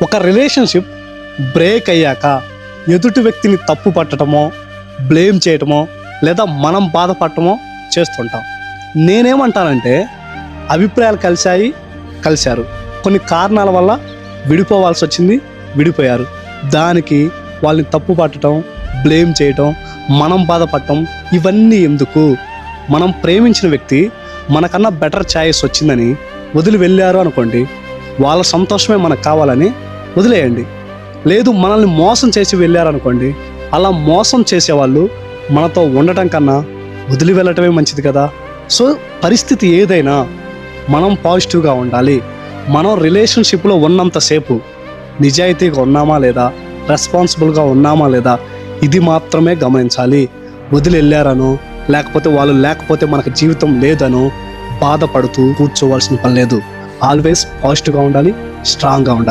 ఒక relationship break అయ్యాక ఎదుటి వ్యక్తిని తప్పు పట్టడమో బ్లేమ్ చేయటమో లేదా మనం బాధపడటమో చేస్తుంటాం. నేనేమంటానంటే అభిప్రాయాలు కలిశారు, కొన్ని కారణాల వల్ల విడిపోవాల్సి వచ్చింది, విడిపోయారు. దానికి వాళ్ళని తప్పు పట్టడం, బ్లేమ్ చేయటం, మనం బాధపడటం ఇవన్నీ ఎందుకు? మనం ప్రేమించిన వ్యక్తి మనకన్నా బెటర్ ఛాయిస్ వచ్చిందని వదిలి వెళ్ళారు అనుకోండి, వాళ్ళ సంతోషమే మనకు కావాలని వదిలేయండి. లేదు మనల్ని మోసం చేసి వెళ్ళారనుకోండి, అలా మోసం చేసేవాళ్ళు మనతో ఉండటం కన్నా వదిలి వెళ్ళటమే మంచిది కదా. సో పరిస్థితి ఏదైనా మనం పాజిటివ్గా ఉండాలి. మనం రిలేషన్షిప్లో ఉన్నంతసేపు నిజాయితీగా ఉన్నామా లేదా, రెస్పాన్సిబుల్గా ఉన్నామా లేదా, ఇది మాత్రమే గమనించాలి. వదిలి వెళ్ళారనో లేకపోతే వాళ్ళు లేకపోతే మనకు జీవితం లేదనో బాధపడుతూ కూర్చోవలసిన పని లేదు. ఆల్వేస్ పాజిటివ్గా ఉండాలి, స్ట్రాంగ్గా ఉండాలి.